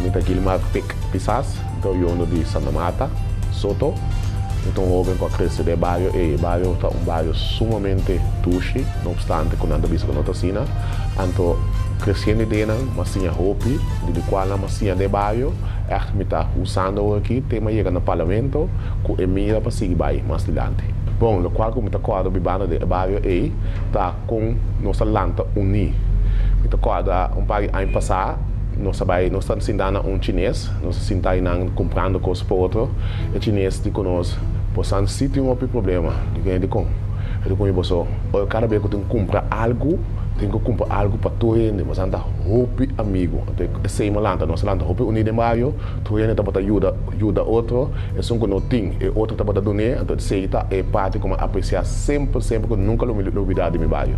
mita Guilmar Pic Pisas, então eu no de Santa Marta, Soto. Então jovem com a crescer de bairro, e o bairro está um bairro sumamente tuxi, não obstante quando anda visto com outra cena. Então crescendo dentro, mas tinha roupa, de qual mas tinha de bairro, me está usando aqui, tema chega no parlamento, com a mira para seguir bairro mais adiante. Bom, o qual como está quadro bibana de bairro aí, está com nossa lanta uni. Está quadro um par de anos passado. Nós estamos sentando chinês, nós estamos comprando coisas para outro. O chinês diz conosco, você se tem um problema, ele diz você, cada vez que eu tenho que comprar algo para todo mundo, mas anda roupa amigo. Esse é uma nós lanta roupa unida em bairro, todo mundo está ajuda outro, é só que não tem, e outro está para donar, então isso é parte como apreciar sempre que nunca novidade em meu bairro.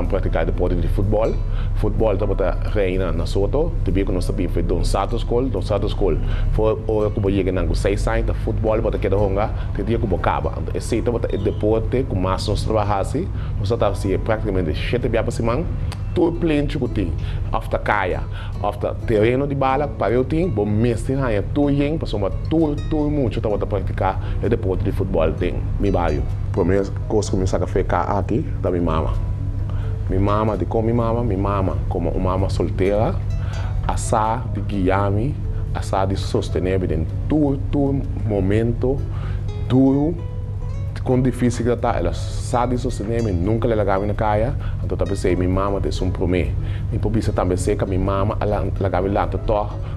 Praticar deporte de futebol. Futebol está para reina na Soto. Também que nós sabemos foi Don Santos School. Foi hora que eu cheguei na 6 anos, futebol para que honga, tem dia que eu acaba. Esse é o deporte que mais nós trabalhamos. Nós estamos praticamente 7 dias para semana. Todo pleno que tem, after caia, after terreno de bala, para eu ter, bom mês tem aí, tudo todo mundo está para praticar o deporte de futebol tem, meu bairro. Primeira coisa que eu comecei a ficar aqui, da minha mama. Minha mama, como uma mama solteira, assar de guiar-me, assar de sostener-me em todo momento duro, com difícil que está, ela sabe sostener-me, nunca lhe largar-me na caia, então eu pensei, minha mama tem um promê. E por isso também sei que minha mama, ela largar-me lá,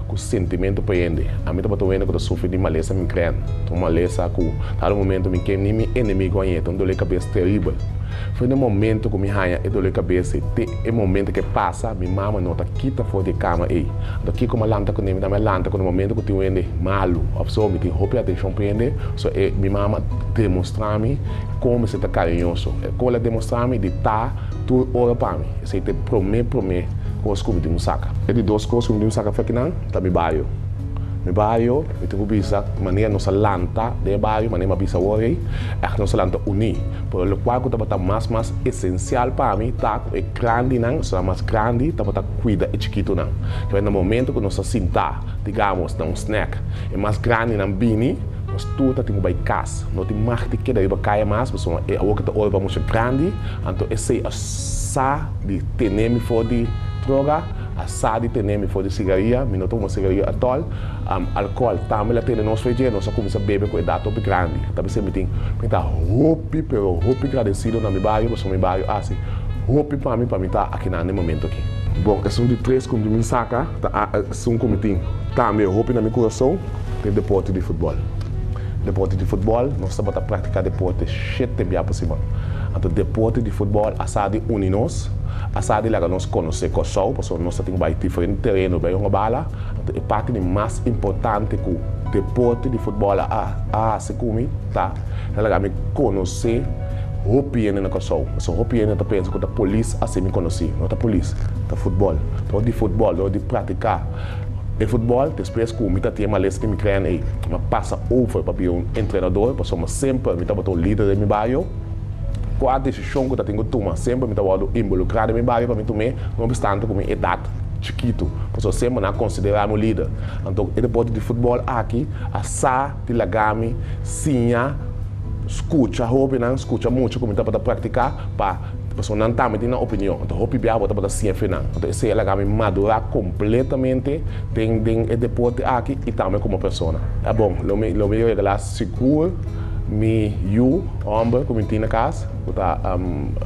com sentimento para ele. A mim também estou vendo que eu sofro de maleza, me crendo. Então, maleza, que a um momento, me queime, nem inimigo aí, então dor de cabeça terrível. Foi no momento que me raia e dor de cabeça, é o momento que passa, minha mama não está quita fora de cama aí. Então, aqui como a lanta com ele, também lanta com o momento que eu tenho malo, a pessoa me tem roupa atenção para ele, so minha mama demonstrar-me como você está carinhoso, como ela demonstrar-me de estar tudo hora para mim. Isso aí te promete, coisas que eu tenho saca. E de duas coisas que eu tenho saca foi que não, está meu bairro. No bairro, eu tenho vista maneira nossa lanta de bairro, maneira vista hoje, é nossa lanta unir. Por o qual que está mais essencial para mim, tá é grande não, só mais grande, tá cuida é chiquito não. Que no momento que nós sentar, digamos, um snack, é mais grande não bini, nós tudo tem que casa, não tem mais que daí para cair mais, porque é o que está olhando muito grande, então esse é sa de ter fora de droga. A sadi tem for de cigarria, me não tomo cigarria atol, álcool também tem nós feijão, nós começamos a beber com idade top grande. Também se me tem roupa, pero roupa agradecido na meu bairro, porque meu bairro assim, roupa para mim tá aqui no momento aqui. Bom, é um de três como me saca, são como tem também roupa na meu coração, tem deporte de futebol. Deporte de futebol, nós estamos a praticar deporte 7 dias por semana. Então, deporte de futebol, a sadi une nós. A sadi lá nós conhecemos o sol, porque nós temos diferentes terrenos, vai uma bala. Então, a parte mais importante que o deporte de futebol se come, tá? Ela me conhecer roupa no sol. Mas roupa eu penso que a polícia assim me conhece, não a polícia, a futebol. Então, de futebol, de praticar. Em futebol, depois que eu tenho uma lista que me cria aí, eu passo over para um treinador, porque eu sempre o líder do meu bairro. Qual decisão que eu tenho que tomar, sempre eu involucrado no meu bairro para mim tomar, não obstante com minha idade chiquito, porque eu sempre não considero meu líder. Então, o deporte de futebol aqui, a sa de lagami, sinha, escuta roupa, não escuta muito como para praticar, para a pessoa não está metendo opinião. Então, roupa biar para para ser final. Então, esse é lagami madurar completamente, tem o deporte aqui e também como pessoa. É bom, lo melhor é lá seguro. Homem, como tem na casa, que está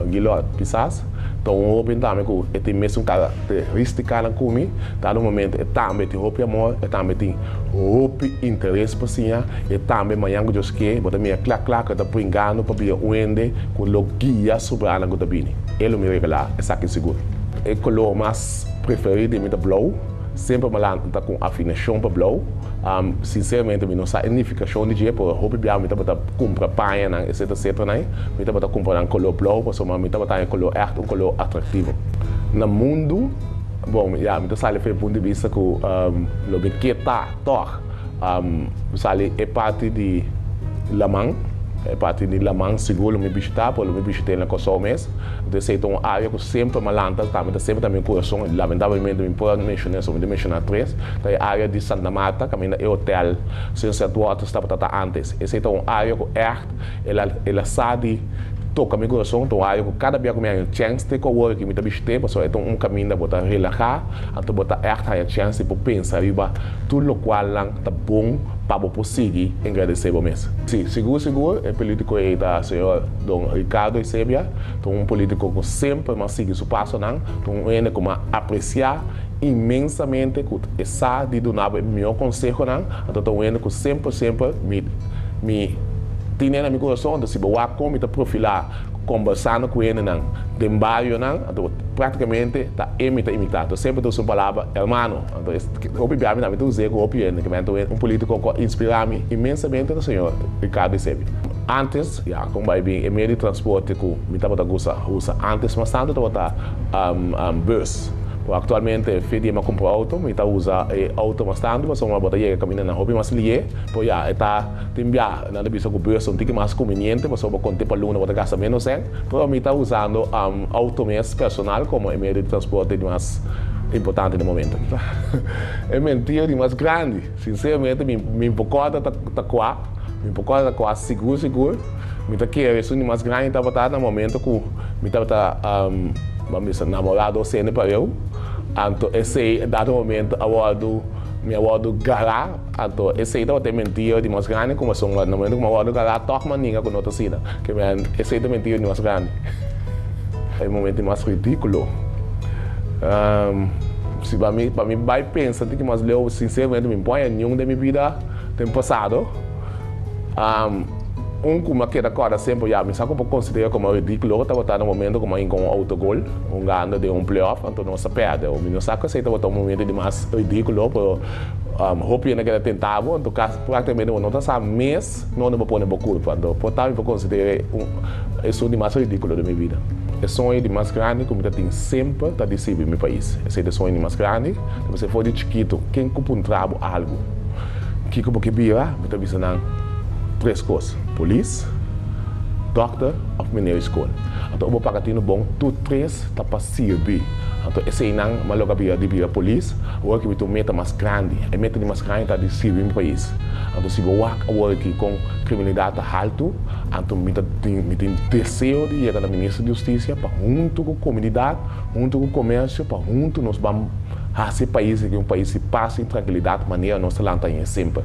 Guilherme Pisas, então o homem também que tem mesmo característica na comi, tá no momento também tem roupa amor, também tem roupa interesse para si, e também manhã que eu esqueci, bota minha clac que tá por engano para vir o ende com o guia sobre a água da bini. Ele me regala, é aqui seguro. O color mais preferido é o blue, sempre me lanta com afinação para blue. Sinceramente, não sei a significação de dia, porque roupa biar me tá comprar panha, etc, né? Me tá comprar color blue, porque me tá botando color um color atrativo. No mundo, bom, me tá saindo do ponto de vista que o que tá, é parte de Lamang, parte de la mão seguro me visitar, por me visitar na costa mês. Então essa é uma área que sempre malanta, sempre também coração. Lamentavelmente me pode mencionar, só me mencionar três. É a área de Santa Marta, que é o hotel Sunset Water estava antes. Essa é uma área que ela sabe toca meu coração, então eu cada dia que eu chance de cowork que me tá visitando, porque é um caminho de botar relaxar, então botar a chance de pensar riba tudo o qual lang tá bom para conseguir agradecer o mês. Sim, seguro, é político aí da senhor Dom Ricardo Eusébio, então um político que sempre mas sigue seu passo não, então ele como apreciar imensamente que essa de donar meu conselho não, então ele que sempre me tinha na meu coração, então se eu como me profilar conversando com ele não, de bairro não, então praticamente tá imitado. Então sempre dou sua palavra, irmão. Então obviamente não me usei com opinião, que um político que inspira-me imensamente o senhor Ricardo Eusébio. Antes, como vai bem, o meio de transporte que me estava usa antes, mas tanto estava bus. Atualmente, fui a comprar auto, me está usando auto bastante, mas uma botaia caminhando na hobby mas lié, pois está timbiar na vista que o bus é um pouco mais conveniente, mas eu vou contar para luna botar gasta menos hein, mas me está usando auto mesmo personal como meio de transporte mais importante no momento. É mentira de mais grande, sinceramente me importa seguro, me está querendo isso de mais grande estava no momento que me estava vamos dizer, namorado sendo para eu. Então, esse dado momento, me award gará, então, esse aí também mentira de mais grande, como são no momento que me award gará, toca ninguém com outra cena, que esse aí também mentira de mais grande. É um momento mais ridículo. Se para mim vai pensar que mais eu sinceramente me põe nenhum da minha vida tem passado. Como que agora sempre me saco para considerar como ridículo, estava no momento como com um autogol, ganho de playoff, então não se perde. O meu saco estava um momento de mais ridículo, por roupa que ele tentava, então praticamente não está mês, não vou pôr culpa, então portanto eu considero isso de mais ridículo da minha vida. É sonho de mais grande que eu tenho sempre está decidido no meu país. Esse é sonho de mais grande, você for de chiquito, quem ocupa trabalho algo, que porque vira, eu estou visando três coisas: polícia, doctor ou mineiro escola. Então, eu vou pagar no bom, tudo três está para servir. Então, esse aí não, mas logo a polícia, o que eu meta mais grande, a meta de mais grande está de servir no país. Então, se eu aqui com criminalidade alta, então me tem desejo de ir na ministra de Justiça para junto com a comunidade, junto com o comércio, para junto nós vamos a esse país que é um país de paz e tranquilidade, maneira nossa lá sempre.